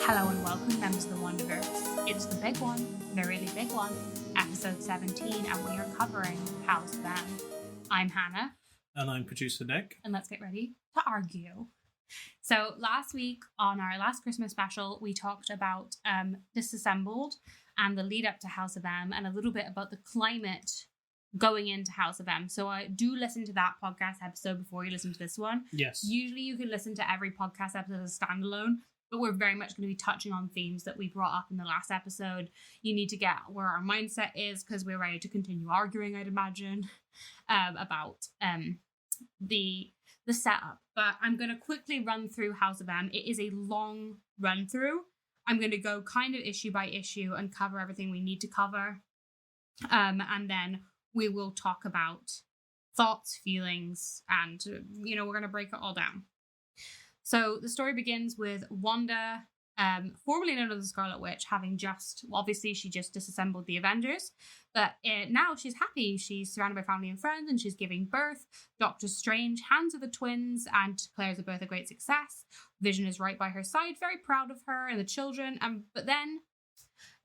Hello and welcome, members of the Wonderverse. It's the big one, the really big one, episode 17, and we are covering House of M. I'm Hannah. And I'm producer Nick. And let's get ready to argue. So last week on our last Christmas special, we talked about Disassembled and the lead up to House of M and a little bit about the climate going into House of M. So do listen to that podcast episode before you listen to this one. Yes. Usually you can listen to every podcast episode as a standalone, but we're very much going to be touching on themes that we brought up in the last episode. You need to get where our mindset is because we're ready to continue arguing, I'd imagine, about the setup. But I'm going to quickly run through House of M. It is a long run through. I'm going to go kind of issue by issue and cover everything we need to cover. And then we will talk about thoughts, feelings, and, we're going to break it all down. So the story begins with Wanda, formerly known as the Scarlet Witch, having obviously she just disassembled the Avengers, but now she's happy. She's surrounded by family and friends and she's giving birth. Doctor Strange hands her the twins and declares the birth a great success. Vision is right by her side, very proud of her and the children. But then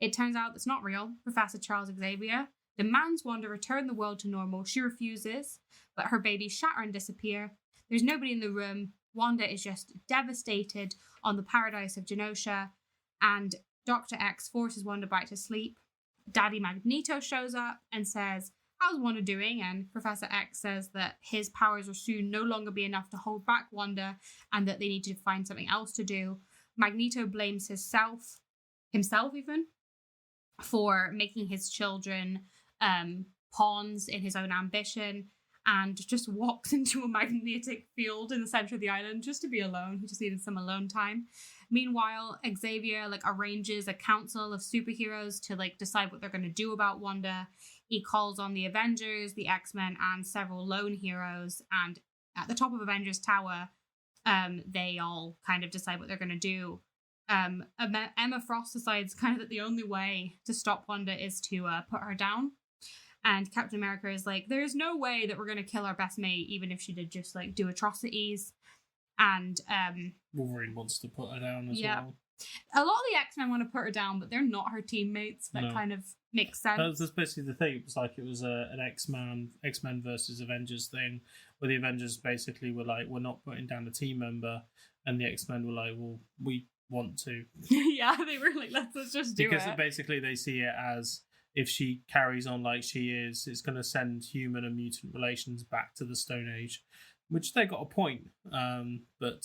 it turns out it's not real. Professor Charles Xavier demands Wanda return the world to normal. She refuses, but her babies shatter and disappear. There's nobody in the room. Wanda is just devastated on the paradise of Genosha, and Dr. X forces Wanda back to sleep. Daddy Magneto shows up and says, "How's Wanda doing?" And Professor X says that his powers will soon no longer be enough to hold back Wanda and that they need to find something else to do. Magneto blames himself even, for making his children pawns in his own ambition, and just walks into a magnetic field in the center of the island just to be alone. He just needed some alone time. Meanwhile, Xavier arranges a council of superheroes to decide what they're going to do about Wanda. He calls on the Avengers, the X-Men, and several lone heroes. And at the top of Avengers Tower, they all kind of decide what they're going to do. Emma Frost decides kind of that the only way to stop Wanda is to put her down. And Captain America is like, there's no way that we're going to kill our best mate, even if she did just do atrocities. And Wolverine wants to put her down as well. A lot of the X-Men want to put her down, but they're not her teammates. That kind of makes sense. That's basically the thing. It was an X-Men versus Avengers thing, where the Avengers basically were like, we're not putting down a team member, and the X-Men were like, well, we want to. Yeah, they were like, let's just do it. Because basically they see it as, if she carries on like she is, it's going to send human and mutant relations back to the Stone Age, which they got a point. But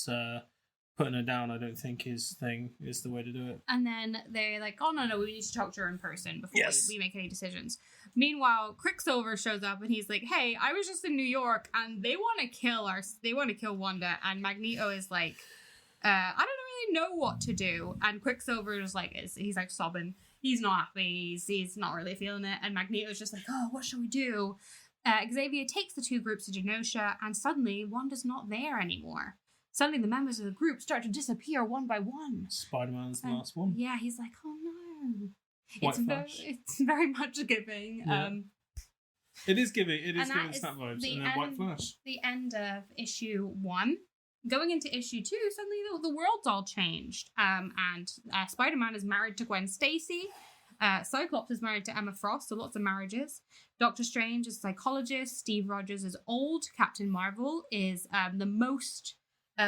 putting her down, I don't think is the way to do it. And then they're like, oh, no, we need to talk to her in person before we make any decisions. Meanwhile, Quicksilver shows up and he's like, hey, I was just in New York and they want to kill Wanda. And Magneto is like, I don't really know what to do. And Quicksilver is he's sobbing. He's not happy. He's not really feeling it. And Magneto's just like, oh, what shall we do? Xavier takes the two groups to Genosha, and suddenly Wanda's not there anymore. Suddenly the members of the group start to disappear one by one. Spider-Man's the last one. Yeah, he's like, oh no. It's very much giving. Yeah. It is giving Snap vibes. And then White Flash. The end of issue 1. Going into issue 2, suddenly the world's all changed. And Spider-Man is married to Gwen Stacy. Cyclops is married to Emma Frost, so lots of marriages. Doctor Strange is a psychologist. Steve Rogers is old. Captain Marvel is the most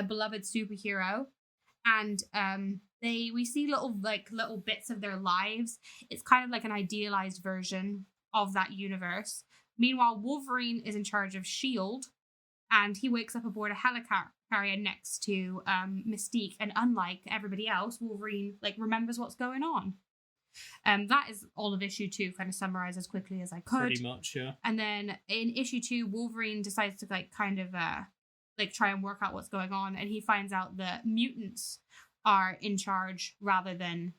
beloved superhero. And we see little bits of their lives. It's kind of like an idealized version of that universe. Meanwhile, Wolverine is in charge of S.H.I.E.L.D., and he wakes up aboard a helicarrier next to Mystique, and unlike everybody else, Wolverine remembers what's going on. That is all of issue 2, kind of summarized as quickly as I could. Pretty much, yeah. And then in issue 2, Wolverine decides to try and work out what's going on, and he finds out that mutants are in charge rather than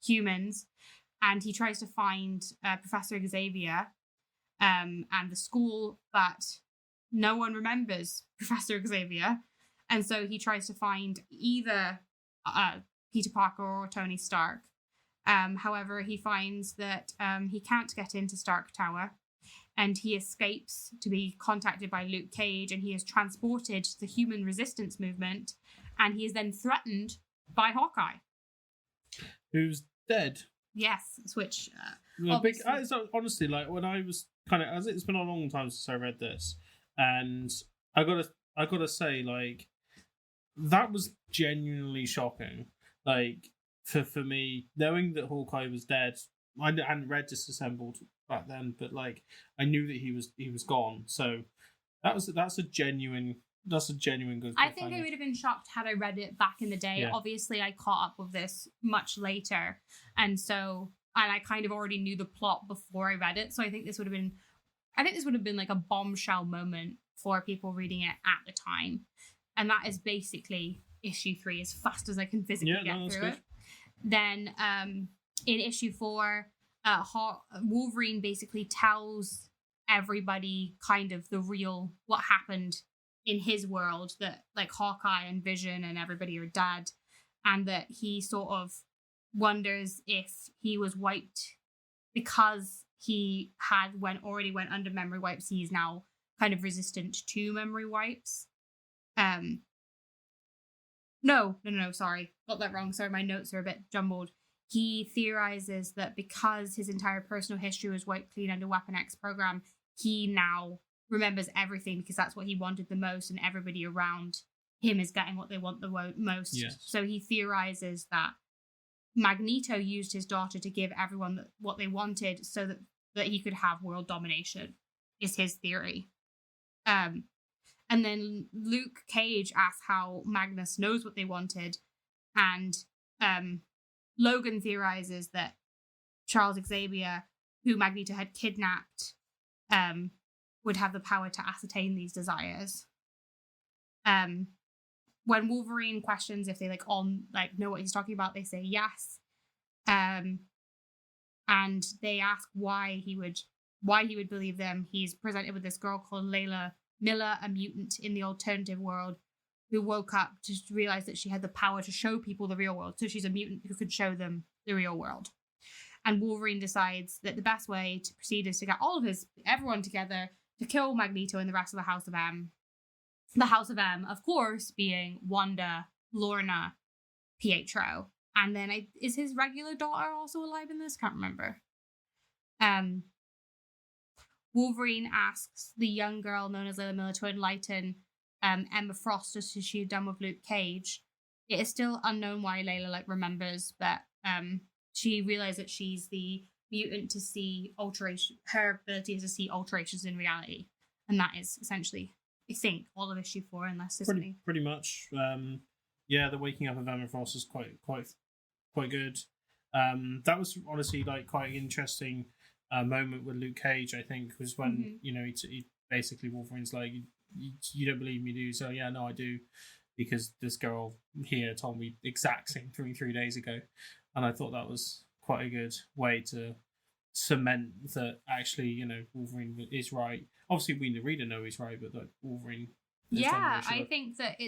humans, and he tries to find Professor Xavier and the school, but no one remembers Professor Xavier, and so he tries to find either Peter Parker or Tony Stark. However, he finds that he can't get into Stark Tower, and he escapes to be contacted by Luke Cage, and he is transported to the Human Resistance Movement, and he is then threatened by Hawkeye. who's dead. Yes, which Honestly, like when I was as it's been a long time since I read this, and I gotta say, like, that was genuinely shocking. Like for me, knowing that Hawkeye was dead, I hadn't read Disassembled back then, but like I knew that he was gone. So that's a genuine good. I think I would have been shocked had I read it back in the day. Yeah. Obviously, I caught up with this much later, and I kind of already knew the plot before I read it. So I think this would have been like a bombshell moment for people reading it at the time. And that is basically issue 3 as fast as I can physically get through it. Then in issue 4, Wolverine basically tells everybody kind of what happened in his world, that like Hawkeye and Vision and everybody are dead, and that he sort of wonders if he was wiped because he already went under memory wipes. He's now kind of resistant to memory wipes. No, sorry. Got that wrong. Sorry, my notes are a bit jumbled. He theorizes that because his entire personal history was wiped clean under Weapon X program, he now remembers everything because that's what he wanted the most, and everybody around him is getting what they want the most. Yes. So he theorizes that Magneto used his daughter to give everyone what they wanted so that he could have world domination, is his theory. And then Luke Cage asks how Magnus knows what they wanted, and Logan theorizes that Charles Xavier, who Magneto had kidnapped, would have the power to ascertain these desires. When Wolverine questions if they know what he's talking about, they say yes. And they ask why he would believe them. He's presented with this girl called Layla Miller, a mutant in the alternative world, who woke up to realize that she had the power to show people the real world. So she's a mutant who could show them the real world. And Wolverine decides that the best way to proceed is to get everyone together to kill Magneto and the rest of the House of M. The House of M, of course, being Wanda, Lorna, Pietro. And then is his regular daughter also alive in this? Can't remember. Wolverine asks the young girl known as Layla Miller to enlighten Emma Frost as she had done with Luke Cage. It is still unknown why Layla remembers, but she realizes that she's the mutant to see alteration. Her ability is to see alterations in reality, and that is essentially, I think, all of issue 4, unless there's pretty much. The waking up of Emma Frost is quite good. That was honestly quite an interesting moment with Luke Cage. I think was when he basically Wolverine's like, you don't believe me, do you? So yeah, no, I do, because this girl here told me the exact same 3 days ago, and I thought that was quite a good way to cement that actually Wolverine is right. Obviously, we the reader know he's right, but that Wolverine. Yeah, I think that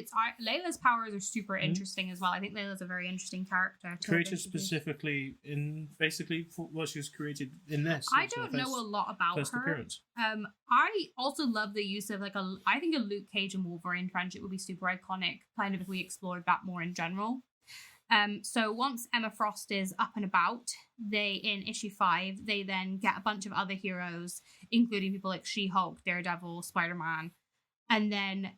Layla's powers are super interesting as well. I think Layla's a very interesting character. Created specifically in basically for what she was created in this. I don't know a lot about first her. Appearance. I also love the use of I think a Luke Cage and Wolverine friendship would be super iconic, kind of if we explored that more in general. So once Emma Frost is up and about, in issue 5, they then get a bunch of other heroes, including people like She-Hulk, Daredevil, Spider-Man. And then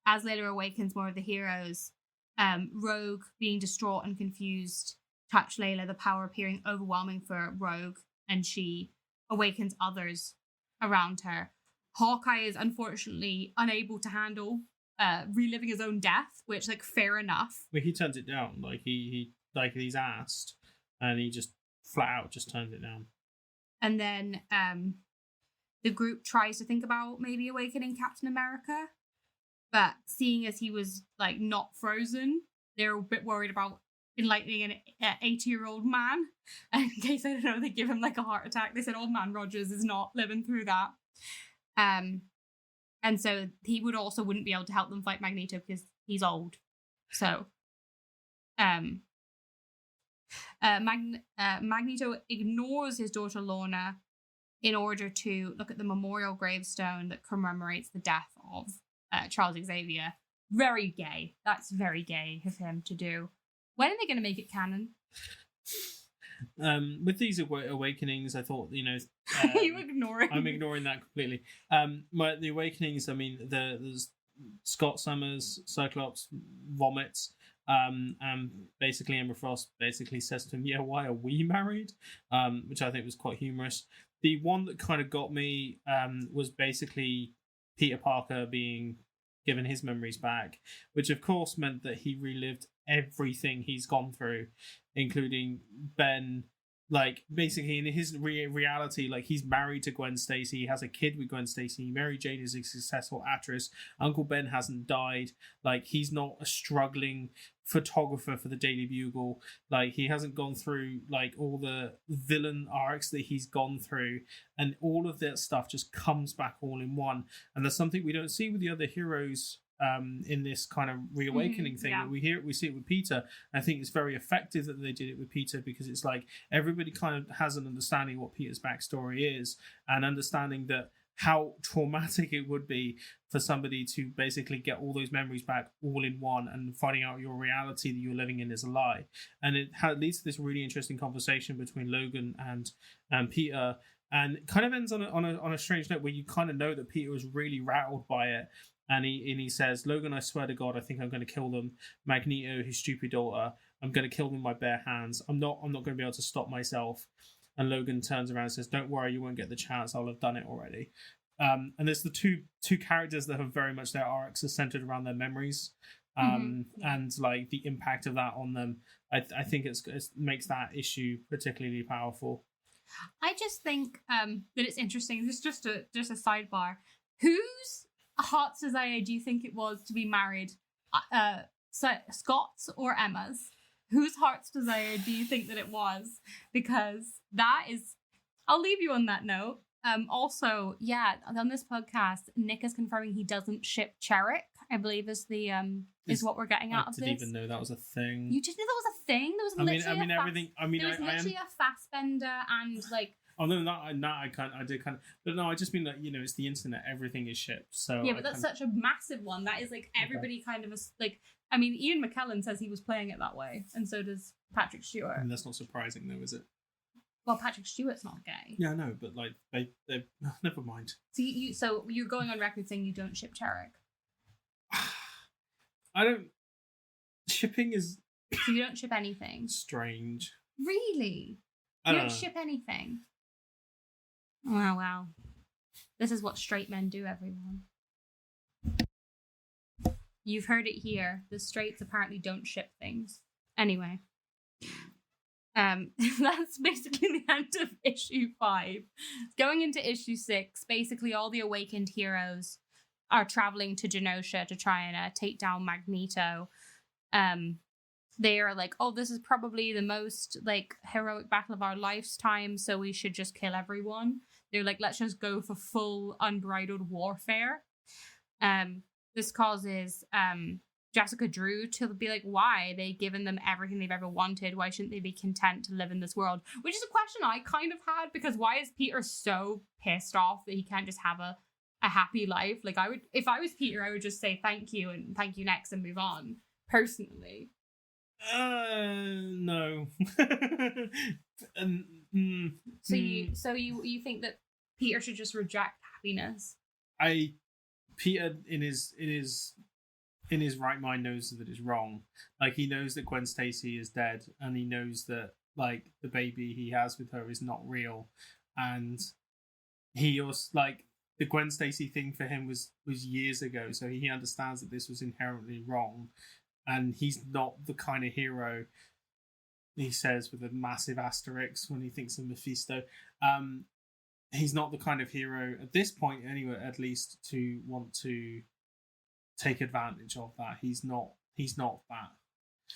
as Layla awakens more of the heroes, Rogue, being distraught and confused, touch Layla, the power appearing overwhelming for Rogue, and she awakens others around her. Hawkeye is unfortunately unable to handle reliving his own death, which, fair enough. Well, he turns it down. He's asked, and he just flat out just turns it down. And then the group tries to think about maybe awakening Captain America, but seeing as he was not frozen, they're a bit worried about enlightening an 80-year-old man. And in case, I don't know, they give him a heart attack. They said old man Rogers is not living through that. And so he wouldn't be able to help them fight Magneto because he's old. So Magneto ignores his daughter Lorna in order to look at the memorial gravestone that commemorates the death of Charles Xavier. Very gay. That's very gay of him to do. When are they going to make it canon? With these awakenings, I thought, Are you ignoring? I'm ignoring that completely. The awakenings, I mean, there's Scott Summers, Cyclops vomits, and basically Emma Frost basically says to him, "Yeah, why are we married?" Which I think was quite humorous. The one that kind of got me was basically Peter Parker being given his memories back, which of course meant that he relived everything he's gone through, including Ben. Like, basically, in his reality, like, he's married to Gwen Stacy, he has a kid with Gwen Stacy, Mary Jane is a successful actress, Uncle Ben hasn't died, like, he's not a struggling photographer for the Daily Bugle, like, he hasn't gone through, like, all the villain arcs that he's gone through, and all of that stuff just comes back all in one, and there's something we don't see with the other heroes in this kind of reawakening thing. Yeah. We see it with Peter. I think it's very effective that they did it with Peter, because it's like everybody kind of has an understanding what Peter's backstory is, and understanding that how traumatic it would be for somebody to basically get all those memories back all in one, and finding out your reality that you're living in is a lie. And it leads to this really interesting conversation between Logan and Peter, and it kind of ends on a strange note where you kind of know that Peter was really rattled by it. And he says, "Logan, I swear to God, I think I'm going to kill them. Magneto, his stupid daughter, I'm going to kill them with my bare hands. I'm not going to be able to stop myself." And Logan turns around and says, "Don't worry, you won't get the chance. I'll have done it already." And there's the two characters that have very much their arcs are centered around their memories, and like the impact of that on them. I think it makes that issue particularly powerful. I just think that it's interesting. This is just a sidebar. Whose heart's desire do you think it was to be married? Scott's or Emma's? Whose heart's desire do you think that it was? Because that is, I'll leave you on that note. Also, yeah, on this podcast, Nick is confirming he doesn't ship Cherrick, I believe is what we're getting out of this. I didn't even know that was a thing. You just knew that was a thing? There was literally a Fassbender and like. Oh no, I did kind of, but no, I just mean that it's the internet. Everything is shipped. So yeah, but that's such a massive one. That is like everybody kind of like. I mean, Ian McKellen says he was playing it that way, and so does Patrick Stewart. I mean, that's not surprising, though, is it? Well, Patrick Stewart's not gay. Yeah, I know, but like they never mind. So you're going on record saying you don't ship Cherrick. I don't. Shipping is. So you don't ship anything. Strange. Really? You don't ship anything. Oh, wow. This is what straight men do, everyone. You've heard it here. The straights apparently don't ship things. Anyway. That's basically the end of issue 5. Going into issue 6, basically all the awakened heroes are traveling to Genosha to try and take down Magneto. They are like, oh, this is probably the most like heroic battle of our lifetime, so we should just kill everyone. They're like, let's just go for full unbridled warfare. This causes Jessica Drew to be like, why? They've given them everything they've ever wanted. Why shouldn't they be content to live in this world? Which is a question I kind of had, because why is Peter so pissed off that he can't just have a happy life? Like, I would, if I was Peter, I would just say thank you and thank you next and move on, personally. No. So you think that Peter should just reject happiness? Peter in his right mind knows that it's wrong. Like, he knows that Gwen Stacy is dead, and he knows that like the baby he has with her is not real, and he also like the Gwen Stacy thing for him was years ago, so he understands that this was inherently wrong. And he's not the kind of hero, he says with a massive asterisk when he thinks of Mephisto. He's not the kind of hero at this point, anyway, at least, to want to take advantage of that. He's not that.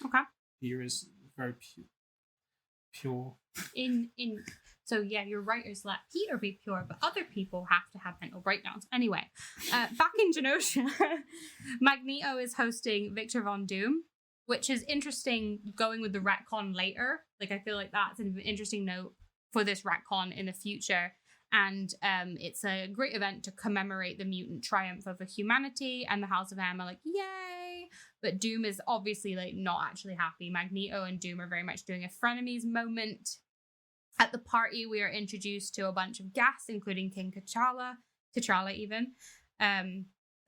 Okay. Peter is very pure. So yeah, your writers let Peter be pure, but other people have to have mental breakdowns. Anyway, back in Genosha, Magneto is hosting Victor Von Doom, which is interesting going with the retcon later. Like, I feel like that's an interesting note for this retcon in the future. And it's a great event to commemorate the mutant triumph over humanity. And the House of M are like, yay! But Doom is obviously like not actually happy. Magneto and Doom are very much doing a frenemies moment. At the party, we are introduced to a bunch of guests, including King T'Challa even.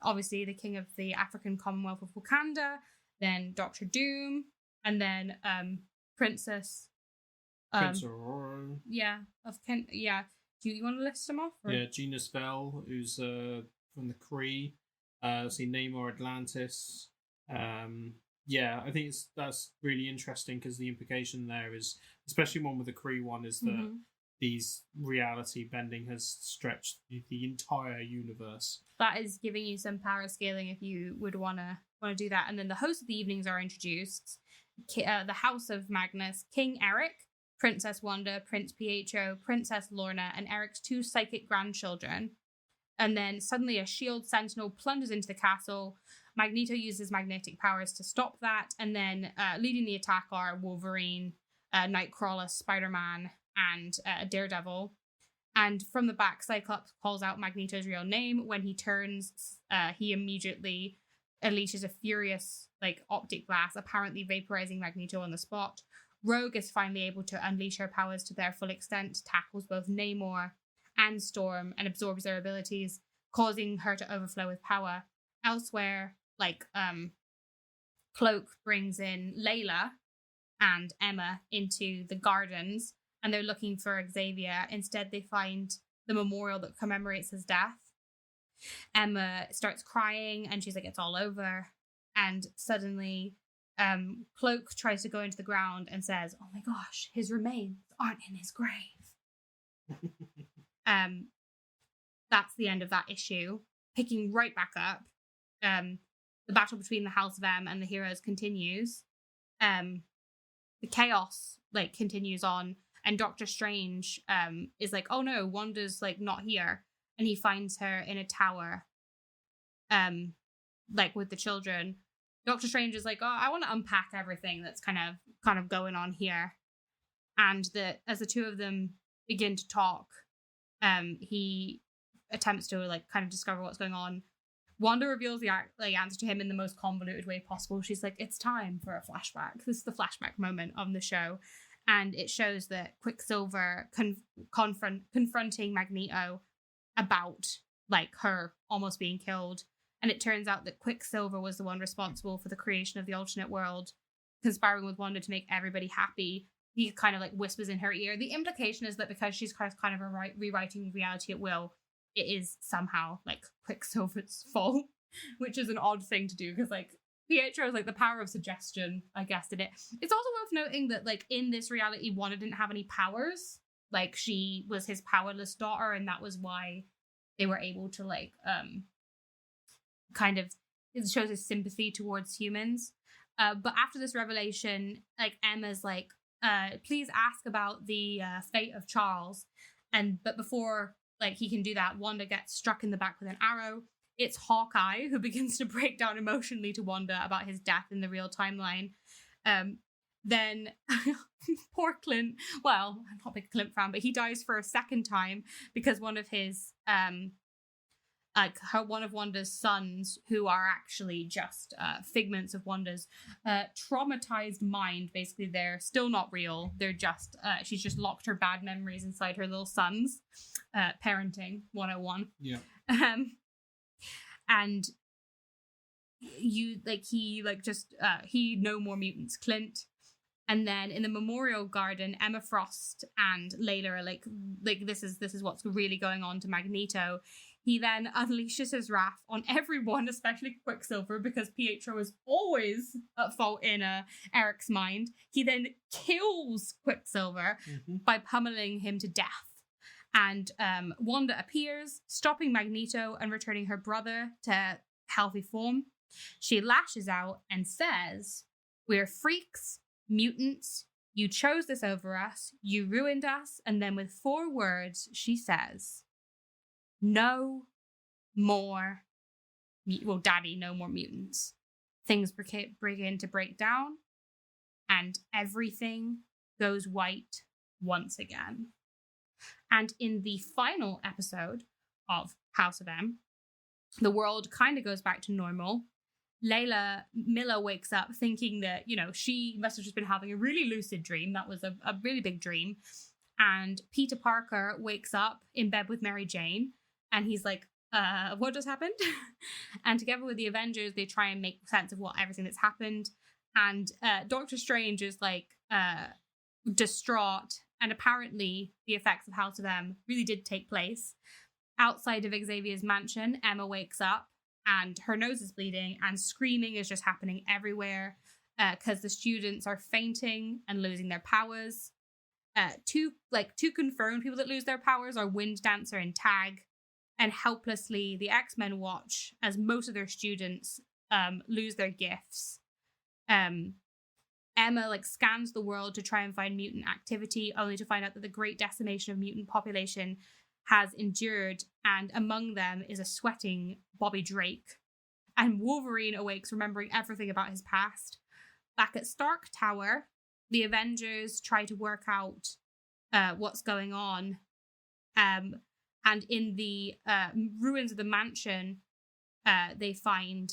Obviously, the king of the African Commonwealth of Wakanda, then Dr. Doom, and then Princess Aurora. Yeah, of Kent. Yeah. Do you want to list them off? Or? Yeah, Gina Spell, who's from the Kree. See Namor Atlantis. Yeah, I think that's really interesting because the implication there is, especially one with the Kree one, is that these reality bending has stretched the entire universe. That is giving you some power scaling if you would want to do that. And then the hosts of the evenings are introduced. The House of Magnus, King Eric, Princess Wanda, Prince Pietro, Princess Lorna, and Eric's 2 psychic grandchildren. And then suddenly a shield sentinel plunges into the castle. Magneto uses magnetic powers to stop that. And then leading the attack are Wolverine, Nightcrawler, Spider-Man, and Daredevil. And from the back, Cyclops calls out Magneto's real name. When he turns, he immediately unleashes a furious optic blast, apparently vaporizing Magneto on the spot. Rogue is finally able to unleash her powers to their full extent, tackles both Namor and Storm, and absorbs their abilities, causing her to overflow with power. Elsewhere, Cloak brings in Layla and Emma into the gardens, and they're looking for Xavier. Instead, they find the memorial that commemorates his death. Emma starts crying, and she's like, it's all over. And suddenly, Cloak tries to go into the ground and says, oh my gosh, his remains aren't in his grave. That's the end of that issue. Picking right back up, the battle between the House of M and the heroes continues. The chaos continues on, and Doctor Strange is like, oh no, Wanda's not here, and he finds her in a tower with the children. Doctor Strange is like, oh, I want to unpack everything that's kind of going on here. And as the two of them begin to talk, he attempts to kind of discover what's going on. Wanda reveals the answer to him in the most convoluted way possible. She's like, it's time for a flashback. This is the flashback moment of the show. And it shows that Quicksilver confronting Magneto about her almost being killed. And it turns out that Quicksilver was the one responsible for the creation of the alternate world, conspiring with Wanda to make everybody happy. He kind of whispers in her ear. The implication is that because she's kind of rewriting reality at will, it is somehow Quicksilver's fault, which is an odd thing to do because Pietro is the power of suggestion, I guess, in it. It's also worth noting that in this reality, Wanda didn't have any powers. She was his powerless daughter, and that was why they were able to kind of, it shows his sympathy towards humans. But after this revelation, Emma's please ask about the fate of Charles. But before he can do that, Wanda gets struck in the back with an arrow. It's Hawkeye who begins to break down emotionally to Wanda about his death in the real timeline. Then poor Clint, well, I'm not a big Clint fan, but he dies for a second time because one of his one of Wanda's sons, who are actually just figments of Wanda's traumatized mind. Basically, they're still not real. They're just she's just locked her bad memories inside her little sons. Parenting 101. Yeah. And you he no more mutants, Clint. And then in the Memorial Garden, Emma Frost and Layla are this is what's really going on to Magneto. He then unleashes his wrath on everyone, especially Quicksilver, because Pietro is always at fault in Eric's mind. He then kills Quicksilver by pummeling him to death. And Wanda appears, stopping Magneto and returning her brother to healthy form. She lashes out and says, we're freaks, mutants, you chose this over us, you ruined us, and then with 4 words, she says, no more, Daddy, no more mutants. Things begin to break down, and everything goes white once again. And in the final episode of House of M, the world kind of goes back to normal. Layla Miller wakes up thinking that, she must have just been having a really lucid dream. That was a really big dream. And Peter Parker wakes up in bed with Mary Jane, and he's like, what just happened? And together with the Avengers, they try and make sense of everything that's happened. And Doctor Strange is distraught. And apparently the effects of House of M really did take place. Outside of Xavier's mansion, Emma wakes up and her nose is bleeding and screaming is just happening everywhere because the students are fainting and losing their powers. Two confirmed people that lose their powers are Wind Dancer and Tag. And helplessly, the X-Men watch as most of their students lose their gifts. Emma scans the world to try and find mutant activity, only to find out that the great decimation of mutant population has endured, and among them is a sweating Bobby Drake. And Wolverine awakes, remembering everything about his past. Back at Stark Tower, the Avengers try to work out what's going on. And in the ruins of the mansion, they find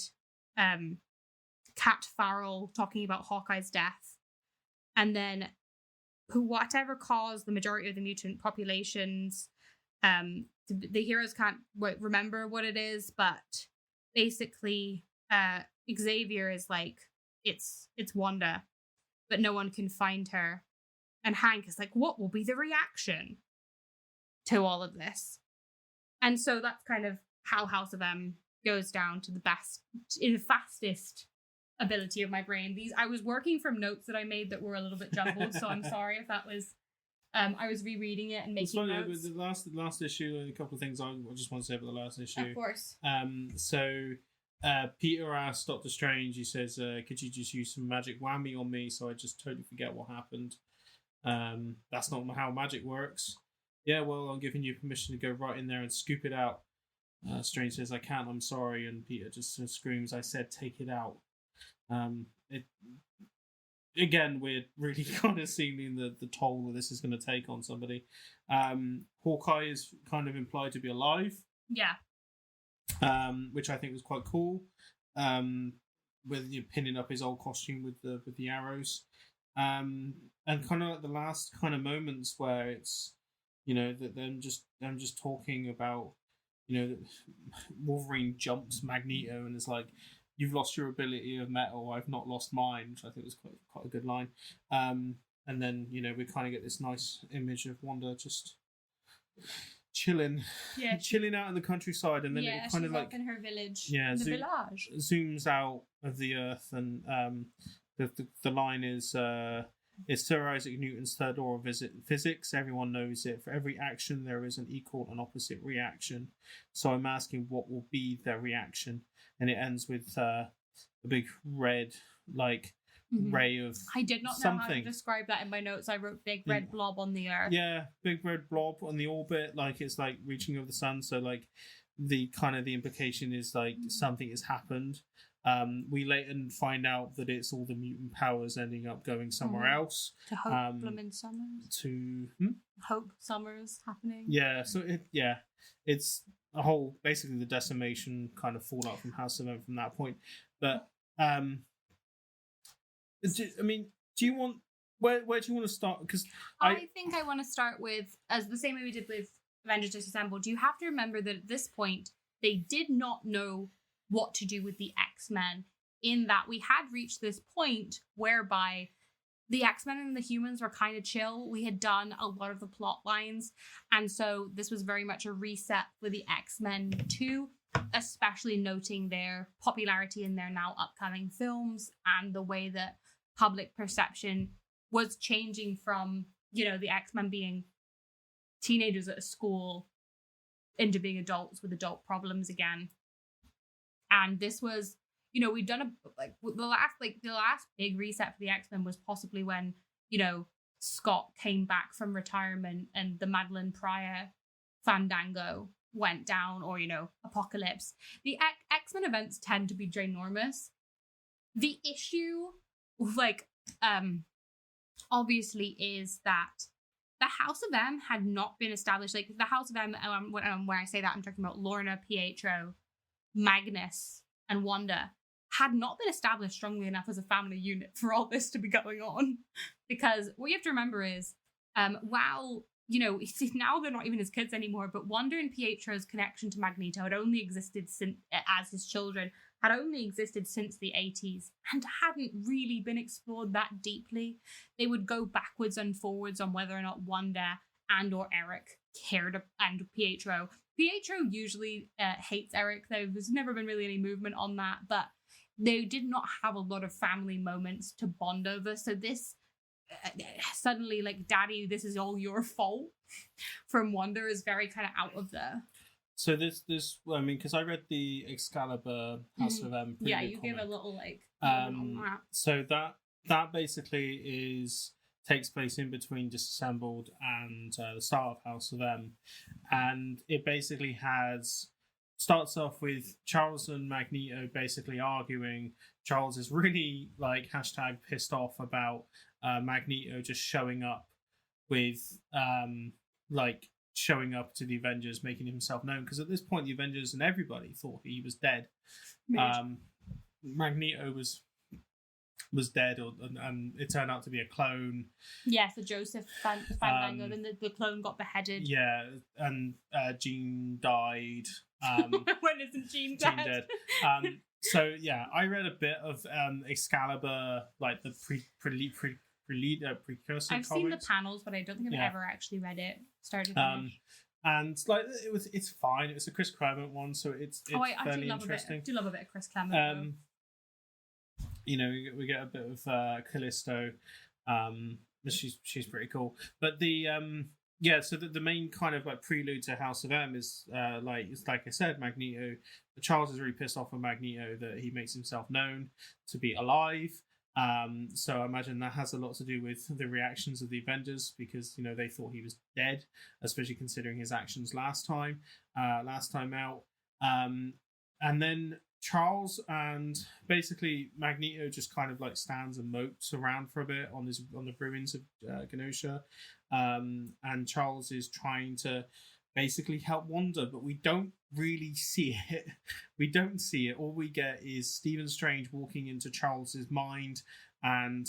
Cat Farrell talking about Hawkeye's death. And then whatever caused the majority of the mutant populations, the heroes can't remember what it is, but basically Xavier is like, it's Wanda, but no one can find her. And Hank is like, what will be the reaction to all of this? And so that's kind of how House of M goes down to the fastest ability of my brain. I was working from notes that I made that were a little bit jumbled, so I'm sorry if that was. I was rereading it and making notes. The last issue, a couple of things I just want to say about the last issue. Of course. So Peter asks Doctor Strange. He says, "Could you just use some magic whammy on me so I just totally forget what happened?" That's not how magic works. Yeah, well, I'm giving you permission to go right in there and scoop it out. Strange says, "I can't. I'm sorry." And Peter just screams, "I said, take it out." Again, we're really kind of seeing the toll that this is going to take on somebody. Hawkeye is kind of implied to be alive. Yeah. Which I think was quite cool. With pinning up his old costume with the arrows. And kind of the last kind of moments where it's, that them just talking about, Wolverine jumps Magneto and is like, "You've lost your ability of metal, I've not lost mine," which I think was quite a good line. And then, we kind of get this nice image of Wanda just chilling out in the countryside, and then it kind of like in her village. Yeah, the village zooms out of the earth, and the line is it's Sir Isaac Newton's third law of physics. Everyone knows it. For every action, there is an equal and opposite reaction. So I'm asking, what will be their reaction? And it ends with a big red, ray of I did not something. know how to describe that in my notes. I wrote big red blob on the earth. Yeah, big red blob on the orbit, it's reaching over the sun. So the implication is something has happened. We later find out that it's all the mutant powers ending up going somewhere else. To Hope Blooming Summers. Hope Summers happening. Yeah, so it's a whole, basically the decimation kind of fallout from House of M from that point. But do you want where do you want to start? Because I think I want to start with, as the same way we did with Avengers Disassembled. You have to remember that at this point they did not know what to do with the X-Men, in that we had reached this point whereby the X-Men and the humans were kind of chill. We had done a lot of the plot lines, and so this was very much a reset for the X-Men too, especially noting their popularity in their now upcoming films and the way that public perception was changing from, the X-Men being teenagers at a school into being adults with adult problems again. And this was, we'd done the last big reset for the X-Men was possibly when, Scott came back from retirement and the Madeline Pryor Fandango went down, or, Apocalypse. The X-Men events tend to be ginormous. The issue, obviously is that the House of M had not been established. Like, the House of M, when I say that, I'm talking about Lorna, Pietro, Magnus, and Wanda, had not been established strongly enough as a family unit for all this to be going on. Because what you have to remember is, while, you know, now they're not even his kids anymore, but Wanda and Pietro's connection to Magneto had only existed since, as his children, had only existed since the 80s and hadn't really been explored that deeply. They would go backwards and forwards on whether or not Wanda and or Eric cared, and Pietro. Pietro usually hates Eric, though. There's never been really any movement on that, but they did not have a lot of family moments to bond over. So this suddenly, like, Daddy, this is all your fault from Wanda is very kind of out of there. So this, I mean, because I read the Excalibur House of M. Yeah, you give a little like. So that basically takes place in between Disassembled and the start of House of M, and it basically starts off with Charles and Magneto basically arguing. Charles is really like #pissed off about Magneto just showing up with showing up to the Avengers, making himself known, because at this point the Avengers and everybody thought he was dead. Magneto was dead, and it turned out to be a clone. Yeah, so Joseph Fandango, then the clone got beheaded. Yeah, and Jean died. When isn't Jean dead? So yeah, I read a bit of Excalibur, like the precursor. I've seen the panels, but I don't think I've ever actually read it. Started. And like it's fine. It's a Chris Claremont one, so it's fairly interesting. I do love a bit of Chris Claremont. You know, we get a bit of Callisto. She's pretty cool. But the so the main kind of like prelude to House of M is like I said, Magneto. Charles is really pissed off with Magneto that he makes himself known to be alive. So I imagine that has a lot to do with the reactions of the Avengers, because, you know, they thought he was dead, especially considering his actions last time out. And then Charles and basically Magneto just kind of like stands and mopes around for a bit on the ruins of Genosha. And Charles is trying to basically help Wanda, but we don't really see it. We don't see it. All we get is Stephen Strange walking into Charles's mind and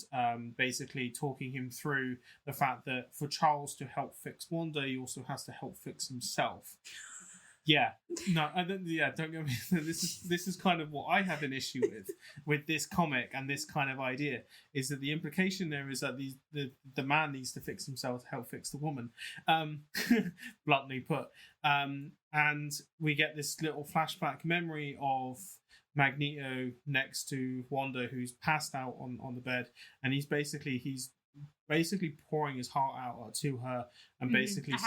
basically talking him through the fact that for Charles to help fix Wanda, he also has to help fix himself. Yeah, no, don't get me. This is kind of what I have an issue with this comic and this kind of idea, is that the implication there is that the man needs to fix himself to help fix the woman, bluntly put. And we get this little flashback memory of Magneto next to Wanda, who's passed out on the bed, and he's basically pouring his heart out to her, and basically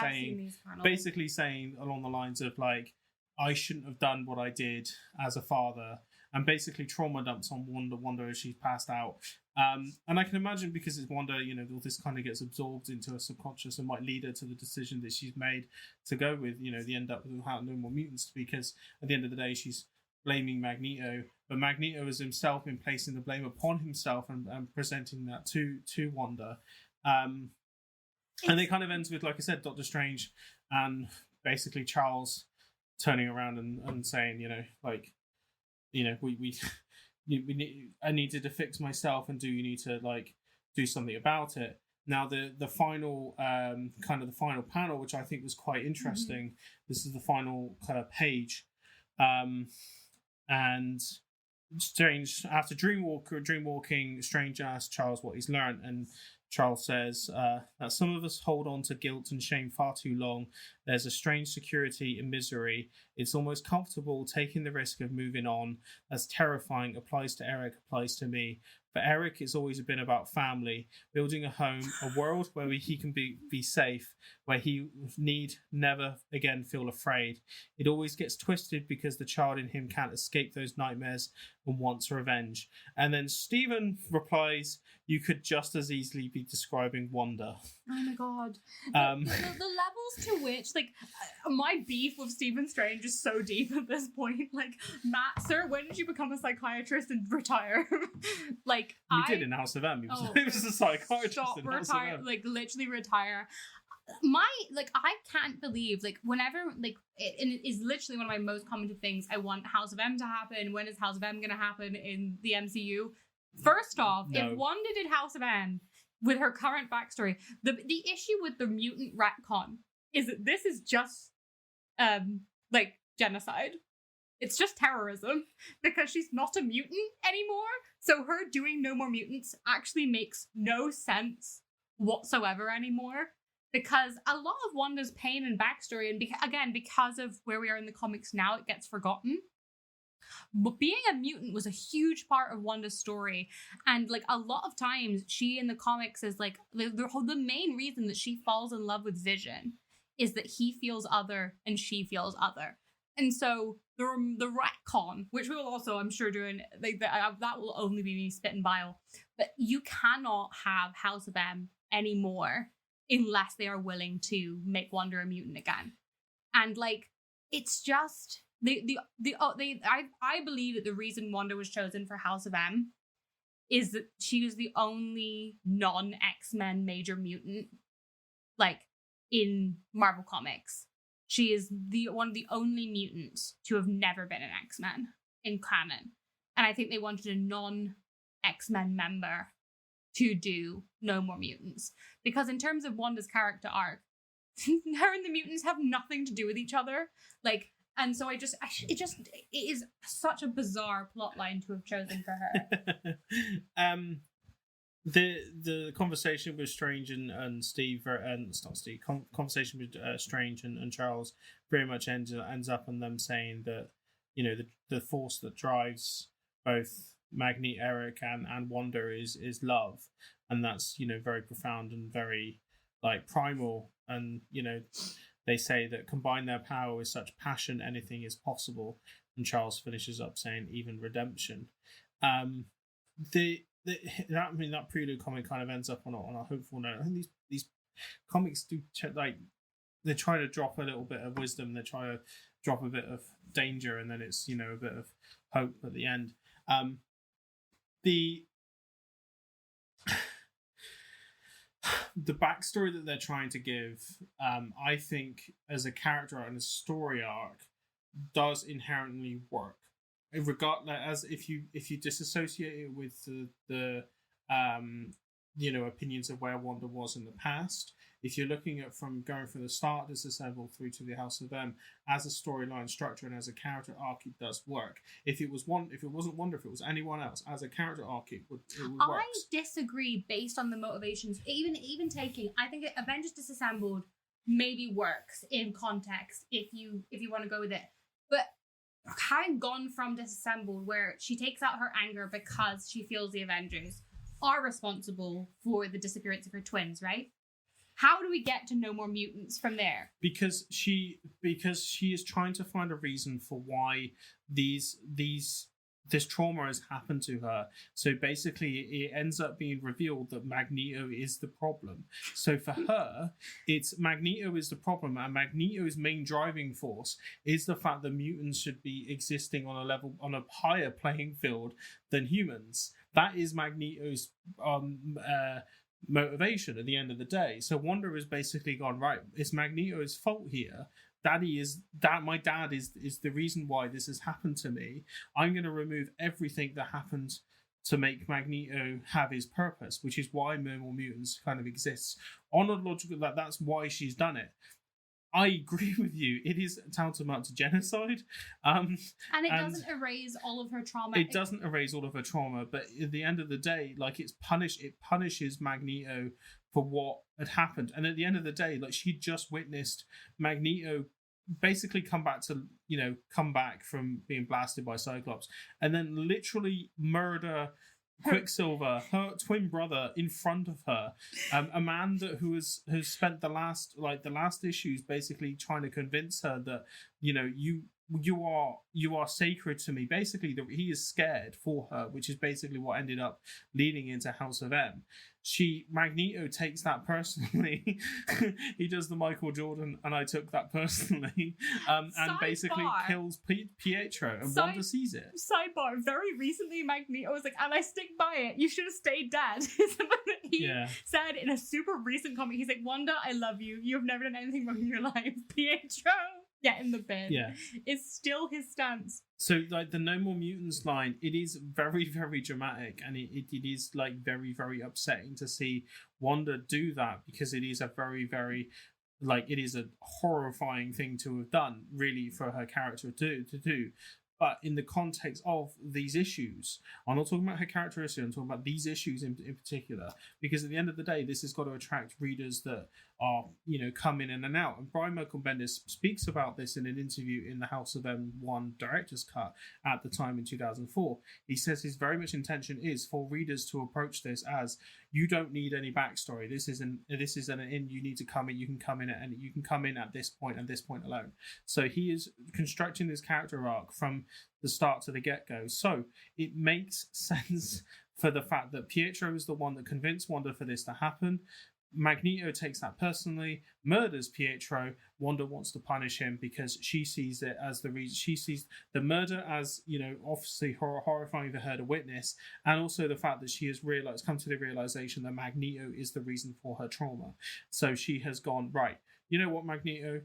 saying along the lines of like, I shouldn't have done what I did as a father, and basically trauma dumps on Wanda as she's passed out. And I can imagine, because it's Wanda, you know, all this kind of gets absorbed into her subconscious and might lead her to the decision that she's made to go with, you know, the end up without no more mutants, because at the end of the day she's blaming Magneto, but Magneto has himself been placing the blame upon himself and presenting that to Wanda. And it kind of ends with, like I said, Doctor Strange and basically Charles turning around and saying, you know, like, you know, I needed to fix myself, and you need to like do something about it. Now the final kind of the final panel, which I think was quite interesting. This is the final kind of page. And Strange, after dreamwalking, Strange asks Charles what he's learned, and Charles says that some of us hold on to guilt and shame far too long. There's a strange security in misery. It's almost comfortable taking the risk of moving on. That's terrifying. Applies to Eric, applies to me. For Eric, it's always been about family, building a home, a world where he can be safe, where he need never again feel afraid. It always gets twisted because the child in him can't escape those nightmares and wants revenge. And then Stephen replies, you could just as easily be describing Wanda. Oh my god. The levels to which, like, my beef with Stephen Strange is so deep at this point. Like, Matt, sir, when did you become a psychiatrist and retire? Like, we did in House of M. He was a psychiatrist in House of M. Like, literally retire. I can't believe, like, whenever, like, it is literally one of my most commented things. I want House of M to happen. When is House of M gonna happen in the MCU? First off, No. if Wanda did House of M with her current backstory, the issue with the mutant retcon is that this is just like genocide. It's just terrorism because she's not a mutant anymore. So her doing no more mutants actually makes no sense whatsoever anymore, because a lot of Wanda's pain and backstory, and again, because of where we are in the comics now, it gets forgotten. But being a mutant was a huge part of Wanda's story, and like a lot of times she in the comics is like the main reason that she falls in love with Vision is that he feels other and she feels other. And so the retcon, which we will also, I'm sure, do, like that will only be me spitting bile, but you cannot have House of M anymore unless they are willing to make Wanda a mutant again. And like, it's just I believe that the reason Wanda was chosen for House of M is that she was the only non-X-Men major mutant, like, in Marvel Comics. She is one of the only mutants to have never been an X-Men in canon. And I think they wanted a non-X-Men member to do No More Mutants. Because in terms of Wanda's character arc, her and the mutants have nothing to do with each other. Like, and so it is such a bizarre plotline to have chosen for her. The conversation with Strange and Steve, and it's not Steve. Conversation with Strange and Charles very much ends up on them saying that, you know, the force that drives both Magneto, Eric, and Wanda is love, and that's, you know, very profound and very like primal, and you know, they say that combine their power with such passion, anything is possible. And Charles finishes up saying even redemption. That prelude comic kind of ends up on a hopeful note. I think these comics do they try to drop a little bit of wisdom, they try to drop a bit of danger, and then it's, you know, a bit of hope at the end. The backstory that they're trying to give, I think, as a character and a story arc, does inherently work. As if you disassociate it with the you know, opinions of where Wanda was in the past, if you're looking at from going from the start Disassembled through to the House of M as a storyline structure and as a character arc, it does work. If it wasn't Wanda, if it was anyone else as a character arc, it would work. I disagree based on the motivations. Even taking, I think Avengers Disassembled maybe works in context if you want to go with it, but having gone from Disassembled, where she takes out her anger because she feels the Avengers are responsible for the disappearance of her twins, right? How do we get to No More Mutants from there? Because she is trying to find a reason for why this trauma has happened to her. So basically, it ends up being revealed that Magneto is the problem. So for her, it's Magneto is the problem, and Magneto's main driving force is the fact that mutants should be existing on a higher playing field than humans. That is Magneto's motivation at the end of the day. So Wanda has basically gone, right, it's Magneto's fault here. My dad is the reason why this has happened to me. I'm going to remove everything that happened to make Magneto have his purpose, which is why No More Mutants kind of exists. On a logical, that's why she's done it. I agree with you. It is tantamount to genocide. And it doesn't erase all of her trauma. It doesn't erase all of her trauma, but at the end of the day, like, it punishes Magneto for what had happened. And at the end of the day, like, she just witnessed Magneto basically come back from being blasted by Cyclops, and then literally murder Quicksilver, her twin brother, in front of her. A man who has spent the last issues basically trying to convince her that, you know, you are sacred to me. Basically, he is scared for her, which is basically what ended up leading into House of M. Magneto takes that personally. He does the Michael Jordan, and I took that personally, and basically kills Pietro, and Wanda sees it. Sidebar, very recently Magneto was like, and I stick by it, you should have stayed dead. He said in a super recent comic, he's like, Wanda, I love you. You have never done anything wrong in your life. Pietro, get in the bin. Yeah. It's still his stance. So, like, the No More Mutants line, it is very, very dramatic, and it is, like, very, very upsetting to see Wanda do that, because it is a very, very, like, it is a horrifying thing to have done, really, for her character to do. But in the context of these issues, I'm not talking about her characteristics, I'm talking about these issues in particular, because at the end of the day, this has got to attract readers that are, you know, come in and out. And Brian Michael Bendis speaks about this in an interview in the House of M1 Director's Cut at the time in 2004. He says his very much intention is for readers to approach this as, you don't need any backstory. This is an in. You need to come in. You can come in at this point and this point alone. So he is constructing this character arc from the start to the get-go. So it makes sense for the fact that Pietro is the one that convinced Wanda for this to happen. Magneto takes that personally, murders Pietro. Wanda wants to punish him because she sees it as the reason. She sees the murder as, you know, obviously horrifying for her to witness, and also the fact that she has come to the realization that Magneto is the reason for her trauma. So she has gone, right, you know what, Magneto,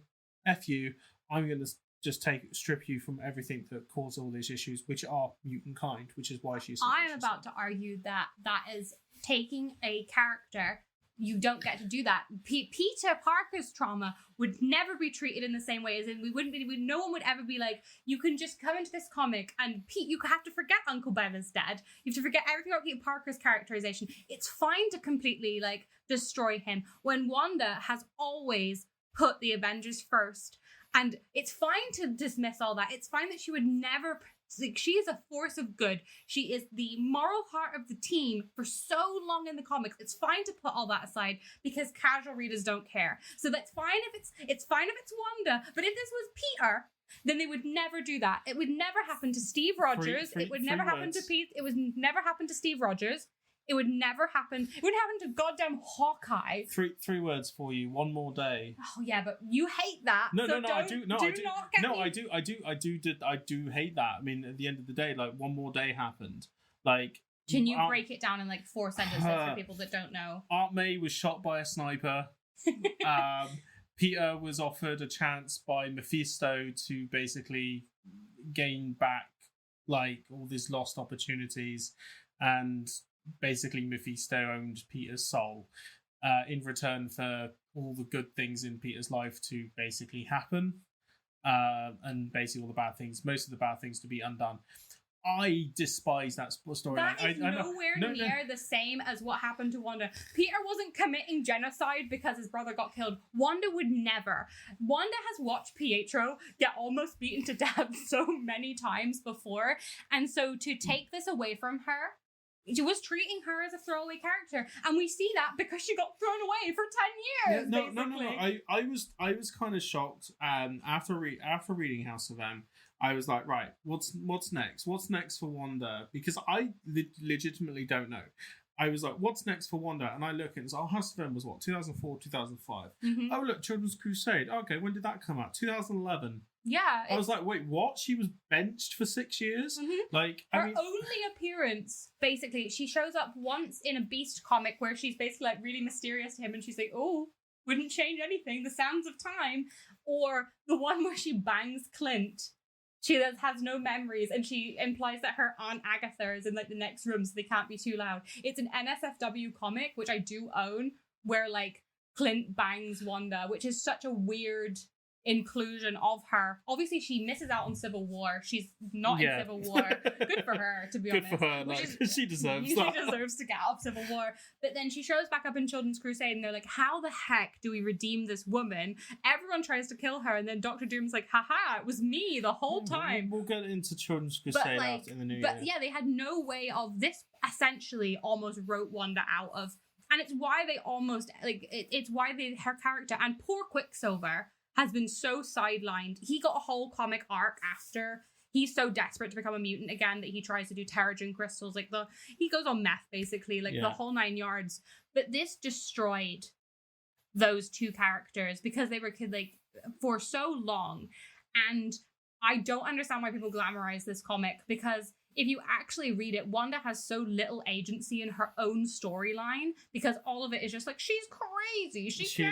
F you, I'm going to just strip you from everything that caused all these issues, which are mutant kind, which is why she's... I'm about to argue that is taking a character. You don't get to do that. Peter Parker's trauma would never be treated in the same way, as in no one would ever be like, you can just come into this comic and Pete, you have to forget Uncle Ben is dead. You have to forget everything about Peter Parker's characterization. It's fine to completely, like, destroy him when Wanda has always put the Avengers first. And it's fine to dismiss all that. It's fine that she would never... Like, she is a force of good. She is the moral heart of the team for so long in the comics. It's fine to put all that aside because casual readers don't care. So that's fine if it's fine if it's Wanda. But if this was Peter, then they would never do that. It would never happen to Steve Rogers. It would never happen to Pete. It would never happen to Steve Rogers. It would never happen. It wouldn't happen to goddamn Hawkeye. Three words for you. One more day. Oh yeah, but you hate that. I do hate that. I mean, at the end of the day, like, one more day happened. Like, can you break it down in like 4 sentences for people that don't know? Aunt May was shot by a sniper. Peter was offered a chance by Mephisto to basically gain back, like, all these lost opportunities, and basically Mephisto owned Peter's soul in return for all the good things in Peter's life to basically happen, and basically all the bad things, most of the bad things, to be undone. I despise that story. That is nowhere near the same as what happened to Wanda. Peter wasn't committing genocide because his brother got killed. Wanda would never. Wanda has watched Pietro get almost beaten to death so many times before, and so to take this away from her, she was treating her as a throwaway character, and we see that because she got thrown away for 10 years. No. I was kind of shocked. After reading House of M, I was like, right, what's next? What's next for Wanda? Because I legitimately don't know. I was like, what's next for Wanda? And I look and it's, House of M was what, 2004, 2005? Mm-hmm. Oh, look, Children's Crusade. Okay, when did that come out? 2011. Yeah. I was like, wait, what? She was benched for 6 years? Mm-hmm. Like, her only appearance, basically, she shows up once in a Beast comic where she's basically like really mysterious to him, and she's like, oh, wouldn't change anything, the sands of time. Or the one where she bangs Clint. She has no memories, and she implies that her Aunt Agatha is in like the next room, so they can't be too loud. It's an NSFW comic, which I do own, where like Clint bangs Wanda, which is such a weird inclusion of her. Obviously, she misses out on Civil War. She's not in Civil War. Good for her, to be honest. Good for her. Like, she deserves that. She deserves to get out of Civil War. But then she shows back up in Children's Crusade, and they're like, how the heck do we redeem this woman? Everyone tries to kill her, and then Dr. Doom's like, haha, it was me the whole time. We'll get into Children's Crusade in the new year. But yeah, they had no way of this. Essentially almost wrote Wanda out of, and it's why they almost like it's why her character, and poor Quicksilver has been so sidelined. He got a whole comic arc after. He's so desperate to become a mutant again that he tries to do Terrigen crystals. Like he goes on meth, basically, the whole 9 yards. But this destroyed those two characters because they were like for so long. And I don't understand why people glamorize this comic, because if you actually read it, Wanda has so little agency in her own storyline because all of it is just like, she's crazy. She's crazy.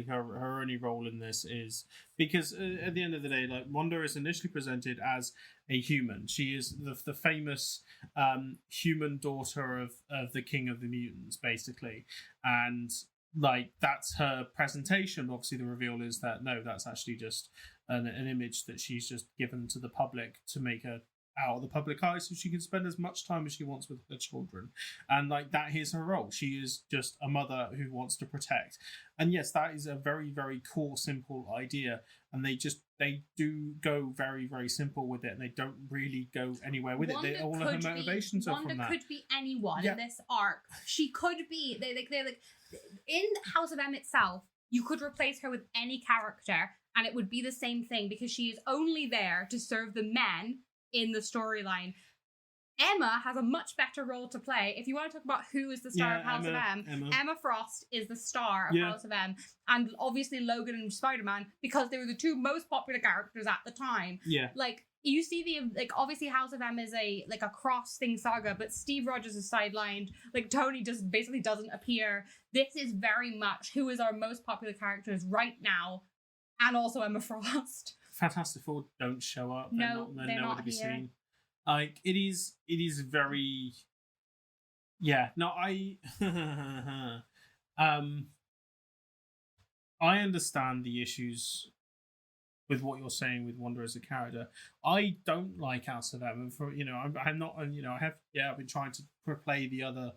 Her only role in this is because at the end of the day, like, Wanda is initially presented as a human. She is the famous human daughter of the King of the Mutants, basically, and like that's her presentation. Obviously, the reveal is that no, that's actually just an image that she's just given to the public to make her out of the public eye so she can spend as much time as she wants with her children. And like that is her role. She is just a mother who wants to protect. And yes, that is a very, very core, simple idea. And they do go very, very simple with it, and they don't really go anywhere with it. All of her motivations are from that. Wanda could be anyone in this arc. She could be they're like in House of M itself, you could replace her with any character and it would be the same thing because she is only there to serve the men in the storyline. Emma has a much better role to play. If you want to talk about who is the star of House of M, Emma Frost is the star of House of M. And obviously Logan and Spider-Man, because they were the two most popular characters at the time. Yeah. Like, you see obviously House of M is a cross-thing saga, but Steve Rogers is sidelined. Like, Tony just basically doesn't appear. This is very much who is our most popular characters right now, and also Emma Frost. Fantastic Four don't show up. They're nowhere not to be here. seen. Like, it is very, yeah. No, I understand the issues with what you're saying with Wanda as a character. I don't like House of M, and I'm not, and I've been trying to play the other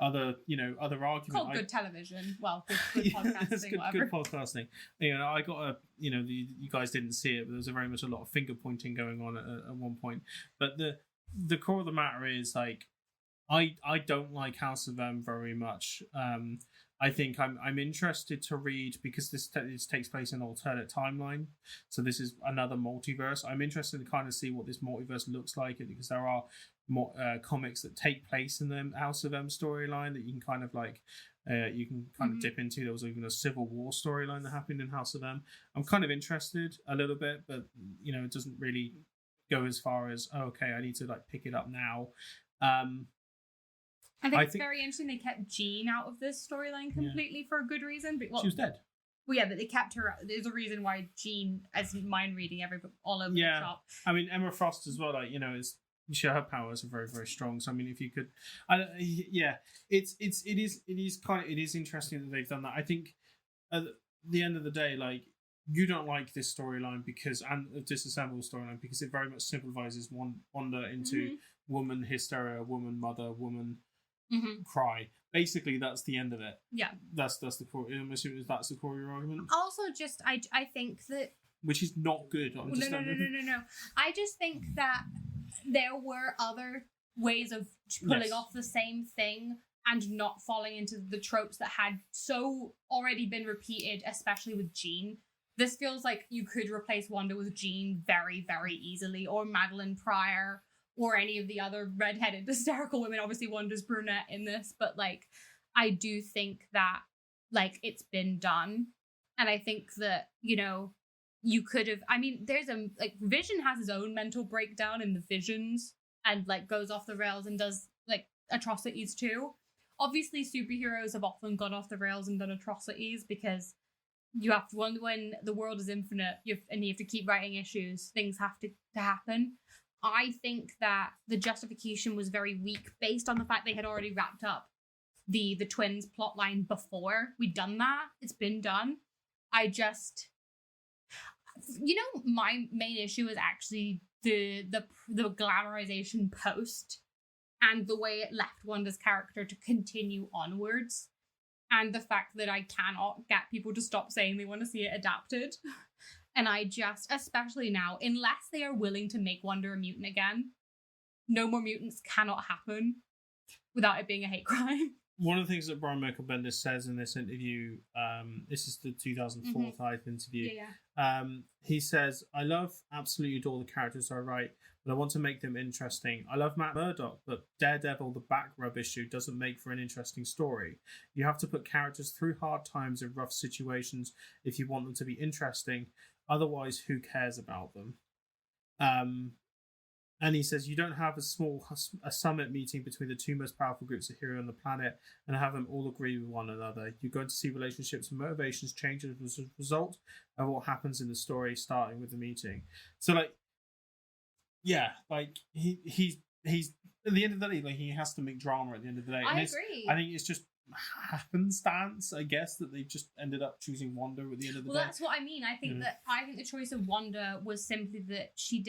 argument. Called good television. Well, good podcasting, good podcasting. I got you guys didn't see it, but there was very much a lot of finger pointing going on at one point. But the core of the matter is, like, I don't like House of M very much. I think I'm interested to read, because this takes place in an alternate timeline, so this is another multiverse. I'm interested to kind of see what this multiverse looks like, because there are more comics that take place in the House of M storyline that you can kind of like of dip into. There was even a Civil War storyline that happened in House of M. I'm kind of interested a little bit, but it doesn't really go as far as, I need to like pick it up now. I think it's very interesting they kept Jean out of this storyline completely for a good reason. But, she was dead. Well, yeah, but they kept her. There's a reason why Jean, as mind reading all over the shop. I mean, Emma Frost as well. Like, her powers are very, very strong. So I mean, if you could, it is interesting that they've done that. I think at the end of the day, like, you don't like this storyline and disassemble storyline because it very much simplifies Wanda into woman hysteria, woman mother, woman cry. Basically, that's the end of it. Yeah, that's the core. I'm assuming that's the core of your argument. Also, just I think that, which is not good. No. I just think that there were other ways of pulling off the same thing and not falling into the tropes that had so already been repeated, especially with Jean. This feels like you could replace Wanda with Jean very, very easily, or Madeline Pryor, or any of the other redheaded hysterical women. Obviously, Wanda's brunette in this, but like, I do think that like it's been done, and I think that you could have. I mean, there's Vision has his own mental breakdown in the Visions, and like goes off the rails and does like atrocities too. Obviously, superheroes have often gone off the rails and done atrocities because you have to, when the world is infinite, you have to keep writing issues. Things have to happen. I think that the justification was very weak based on the fact they had already wrapped up the twins plotline before we'd done that. It's been done. I just, my main issue is actually the glamorization post and the way it left Wanda's character to continue onwards, and the fact that I cannot get people to stop saying they want to see it adapted. And I just, especially now, unless they are willing to make Wanda a mutant again, No More Mutants cannot happen without it being a hate crime. One of the things that Brian Michael Bendis says in this interview, this is the 2004 Hype interview. He says, "I absolutely adore the characters I write, but I want to make them interesting. I love Matt Murdock, but Daredevil, the back rub issue, doesn't make for an interesting story. You have to put characters through hard times and rough situations if you want them to be interesting. Otherwise, who cares about them?" And he says, you don't have a summit meeting between the two most powerful groups of heroes on the planet and have them all agree with one another. You're going to see relationships and motivations change as a result of what happens in the story, starting with the meeting. So, like, yeah, like he's at the end of the day, like, he has to make drama at the end of the day. I agree. I think it's just happenstance, I guess, that they've just ended up choosing Wanda at the end of the day. Well, that's what I mean. I think the choice of Wanda was simply that she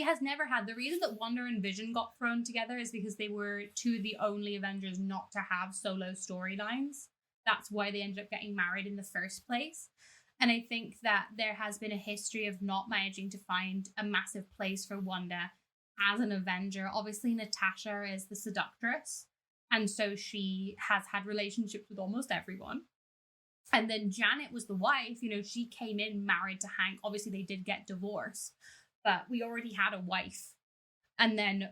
has never had. The reason that Wanda and Vision got thrown together is because they were two of the only Avengers not to have solo storylines. That's why they ended up getting married in the first place. And I think that there has been a history of not managing to find a massive place for Wanda as an Avenger. Obviously, Natasha is the seductress, and so she has had relationships with almost everyone. And then Janet was the wife. You know, she came in married to Hank. Obviously, they did get divorced, but we already had a wife. And then,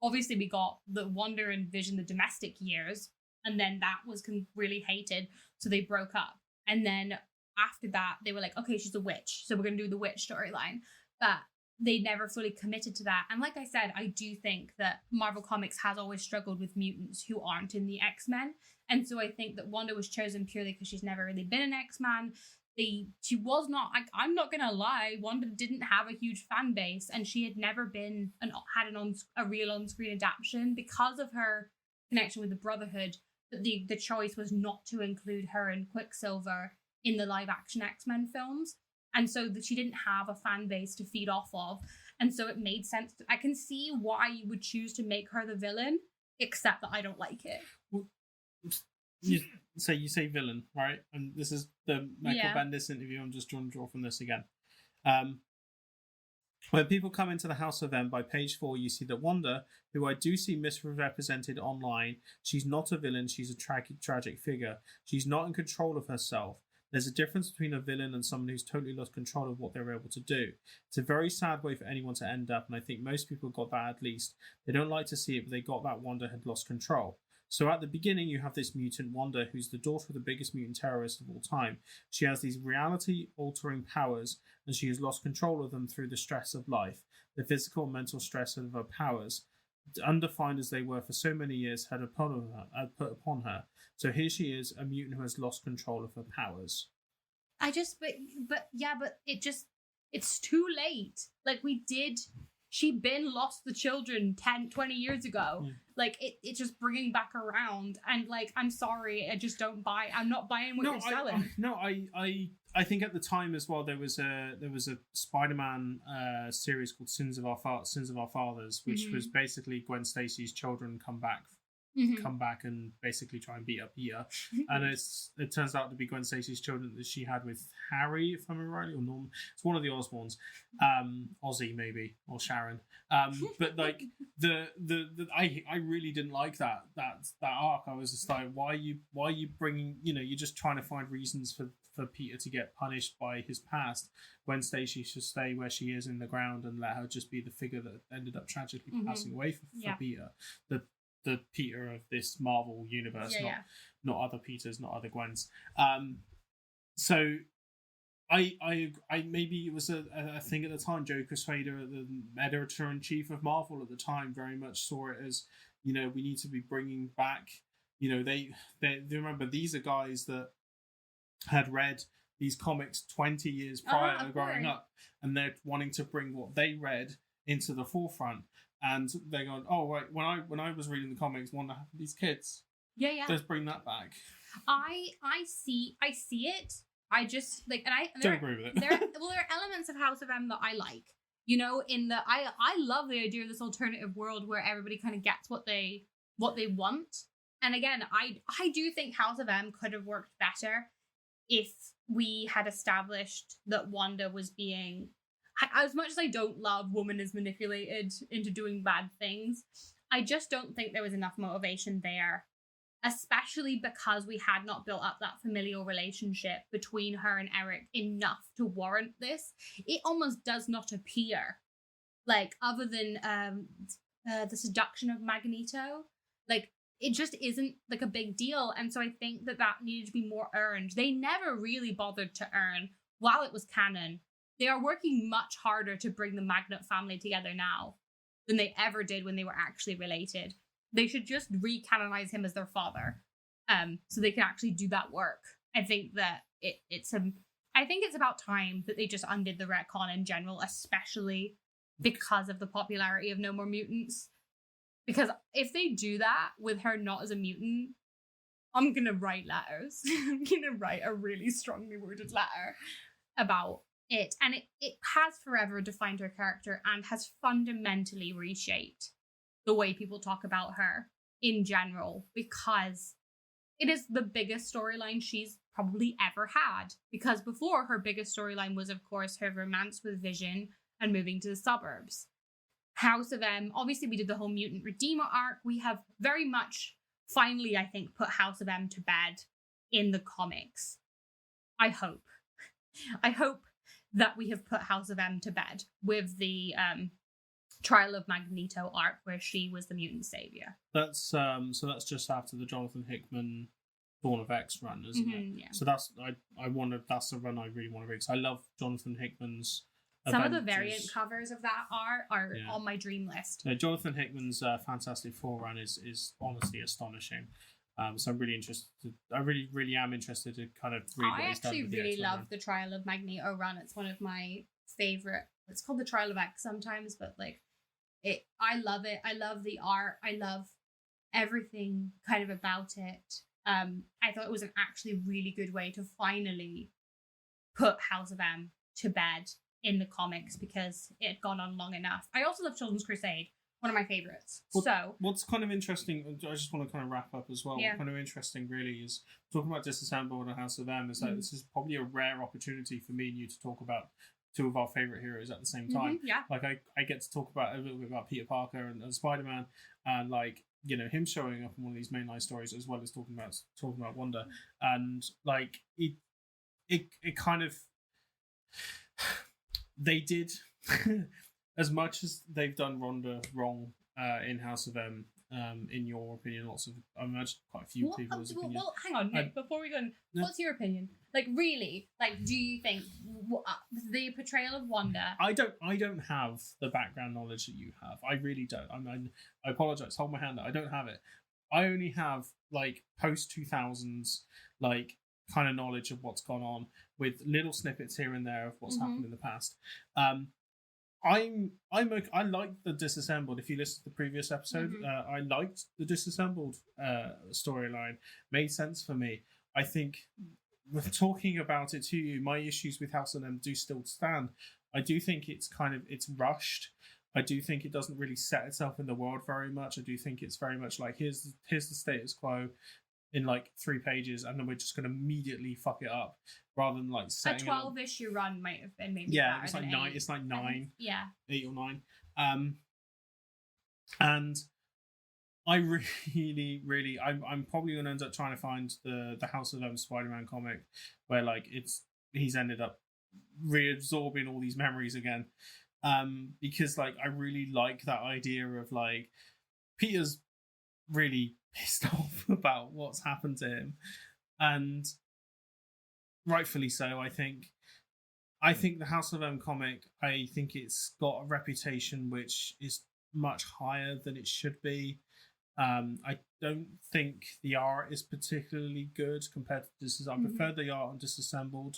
obviously, we got the Wanda and Vision, the domestic years, and then that was really hated, so they broke up. And then after that, they were like, okay, she's a witch, so we're going to do the witch storyline. But they never fully committed to that. And like I said, I do think that Marvel Comics has always struggled with mutants who aren't in the X-Men. And so I think that Wanda was chosen purely because she's never really been an X-Man. She was not, I'm not going to lie, Wanda didn't have a huge fan base, and she had never been a real on-screen adaptation because of her connection with the Brotherhood. The choice was not to include her and Quicksilver in the live-action X-Men films. And so that she didn't have a fan base to feed off of. And so it made sense. I can see why you would choose to make her the villain, except that I don't like it. Well, you say villain, right? And this is the Michael Bendis interview. I'm just trying to draw from this again. When people come into the House of M, by page 4, you see that Wanda, who I do see misrepresented online, she's not a villain, she's a tragic figure. She's not in control of herself. There's a difference between a villain and someone who's totally lost control of what they're able to do. It's a very sad way for anyone to end up, and I think most people got that at least. They don't like to see it, but they got that Wanda had lost control. So at the beginning, you have this mutant Wanda, who's the daughter of the biggest mutant terrorist of all time. She has these reality-altering powers, and she has lost control of them through the stress of life, the physical and mental stress of her powers, undefined as they were for so many years, had put upon her. So here she is, a mutant who has lost control of her powers. But it's too late. Like, she'd been lost the children 10, 20 years ago. Yeah. Like, it's just bringing back around. And, like, I'm sorry, I just don't buy, I'm not buying what you're selling. I think at the time as well, there was a Spider-Man series called Sins of Our Fathers, which was basically Gwen Stacy's children come back and basically try and beat up Peter. And it turns out to be Gwen Stacy's children that she had with Harry, if I'm right, or Norm. It's one of the Osborns, Ozzy maybe, or Sharon. But like I really didn't like that arc. I was just like, why are you bringing? You know, you're just trying to find reasons for Peter to get punished by his past. Gwen Stacy should stay where she is in the ground and let her just be the figure that ended up tragically passing away for Peter. The Peter of this Marvel universe, not other Peters, not other Gwens. So I maybe it was a thing at the time. Joe Quesada, the editor-in-chief of Marvel at the time, very much saw it as, you know, we need to be bringing back, you know, they remember these are guys that had read these comics 20 years prior to growing up, and they're wanting to bring what they read into the forefront. And they're going, oh, right, when I was reading the comics, what happened to these kids? Yeah. Let's bring that back. I see it. I just, like, don't agree with it. There are elements of House of M that I like. You know, I love the idea of this alternative world where everybody kind of gets what they want. And again, I do think House of M could have worked better if we had established that Wanda was being... As much as I don't love woman is manipulated into doing bad things, I just don't think there was enough motivation there, especially because we had not built up that familial relationship between her and Eric enough to warrant this. It almost does not appear, like, other than the seduction of Magneto, like, it just isn't, like, a big deal. And so I think that needed to be more earned. They never really bothered to earn, while it was canon, They are working much harder to bring the Magnet family together now than they ever did when they were actually related. They should just recanonize him as their father, so they can actually do that work. I think that it's about time that they just undid the retcon in general, especially because of the popularity of No More Mutants. Because if they do that with her not as a mutant, I'm gonna write letters. I'm gonna write a really strongly worded letter about it. And it has forever defined her character and has fundamentally reshaped the way people talk about her in general, because it is the biggest storyline she's probably ever had. Because before, her biggest storyline was, of course, her romance with Vision and moving to the suburbs. House of M, obviously we did the whole Mutant Redeemer arc. We have very much, finally, I think, put House of M to bed in the comics. I hope that we have put House of M to bed with the Trial of Magneto arc, where she was the mutant savior. That's so that's just after the Jonathan Hickman Dawn of X run, isn't it? Yeah. So that's that's the run I really want to read, because I love Jonathan Hickman's Some Avengers. of the variant covers of that are on my dream list. Jonathan Hickman's Fantastic Four run is honestly astonishing. So I'm really interested. I really am interested to kind of read what he's done. I actually really love the Trial of Magneto run. It's one of my favorite. It's called the Trial of X sometimes, but like I love it. I love the art. I love everything kind of about it. I thought it was an actually really good way to finally put House of M to bed in the comics, because it had gone on long enough. I also love Children's Crusade, one of my favorites. What's kind of interesting, I just want to kind of wrap up as well. Yeah. What's kind of interesting really is talking about Disassembled and House of M is that this is probably a rare opportunity for me and you to talk about two of our favorite heroes at the same time. Yeah. Like I get to talk about a little bit about Peter Parker and Spider-Man, and like, you know, him showing up in one of these mainline stories, as well as talking about Wanda, and like it kind of, they did as much as they've done Wanda wrong in House of M. In your opinion, I imagine quite a few people's opinion. Well, hang on, Nick, before we go on, what's your opinion? Like, really, like, do you think the portrayal of Wanda? I don't have the background knowledge that you have. I really don't. I apologize. Hold my hand up. I don't have it. I only have like post 2000s, like kind of knowledge of what's gone on, with little snippets here and there of what's happened in the past. I like the Disassembled. If you listen to the previous episode, I liked the Disassembled storyline. Made sense for me. I think, with talking about it to you, my issues with House of M do still stand. I do think it's rushed. I do think it doesn't really set itself in the world very much. I do think it's very much like, here's the status quo in like 3 pages, and then we're just going to immediately fuck it up, rather than like setting a 12-issue run might have been maybe. Yeah, it's like 9. It's like 9. Yeah, 8 or 9. And I really, I'm probably going to end up trying to find the House of M Spider-Man comic, where like he's ended up reabsorbing all these memories again, because like I really like that idea of like Peter's really pissed off about what's happened to him, and rightfully so. I think the House of M comic, I think it's got a reputation which is much higher than it should be. I don't think the art is particularly good compared to Disassembled. I prefer the art on Disassembled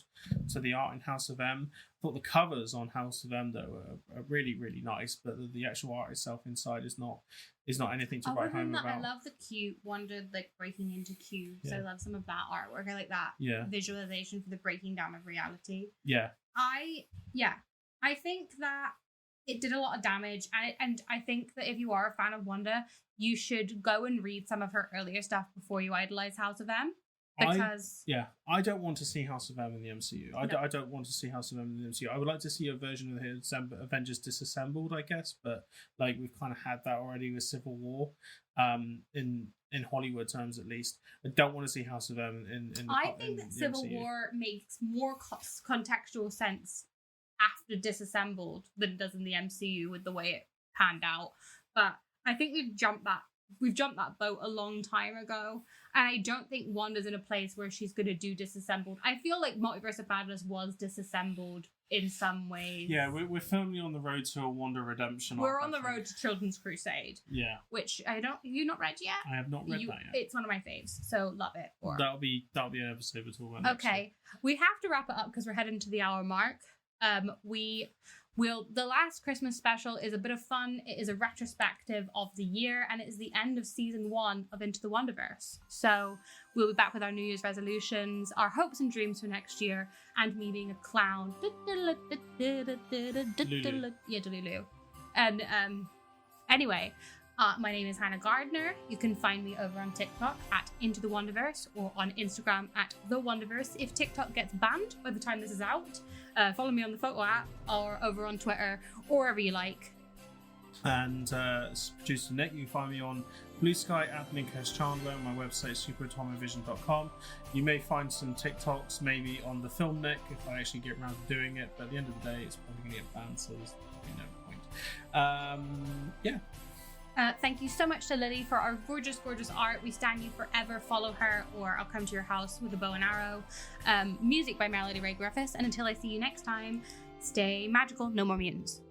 to the art in House of M. I thought the covers on House of M though are really, really nice, but the actual art itself inside is not anything to write home about. I love the cube Wanda like breaking into cubes. Yeah. I love some of that artwork. I like that visualization for the breaking down of reality. Yeah. I think that it did a lot of damage, and I think that if you are a fan of Wanda, you should go and read some of her earlier stuff before you idolize House of M. Because I don't want to see House of M in the MCU. I don't want to see House of M in the MCU. I would like to see a version of the Avengers Disassembled, I guess, but like we've kind of had that already with Civil War, in Hollywood terms at least. I don't want to see House of M in. I think that Civil MCU. War makes more contextual sense after Disassembled than it does in the MCU with the way it panned out. But I think we've jumped that boat a long time ago, and I don't think Wanda's in a place where she's going to do Disassembled. I feel like Multiverse of Madness was Disassembled in some ways. Yeah, we're firmly on the road to a Wanda redemption. We're on the road to Children's Crusade. Yeah. Which you not read yet? I have not read that yet. It's one of my faves, so love it. That'll be an episode we'll talk about next week. We have to wrap it up because we're heading to the hour mark. The last Christmas special is a bit of fun. It is a retrospective of the year, and it is the end of season 1 of Into the Wonderverse. So we'll be back with our New Year's resolutions, our hopes and dreams for next year, and me being a clown. Yeah, Delulu. And anyway, my name is Hannah Gardener. You can find me over on TikTok at Into the Wonderverse, or on Instagram at The Wonderverse. If TikTok gets banned by the time this is out, follow me on the photo app, or over on Twitter, or wherever you like. And producer Nick, you can find me on Blue Sky at Ninkos Chandler. My website is superatomovision.com. You may find some TikToks maybe on the film Nick if I actually get around to doing it, but at the end of the day, it's probably going to get banned, so there's no point. Yeah. Thank you so much to Lily for our gorgeous, gorgeous art. We stand you forever. Follow her, or I'll come to your house with a bow and arrow. Music by Melody Ray Griffiths. And until I see you next time, stay magical. No more mutants.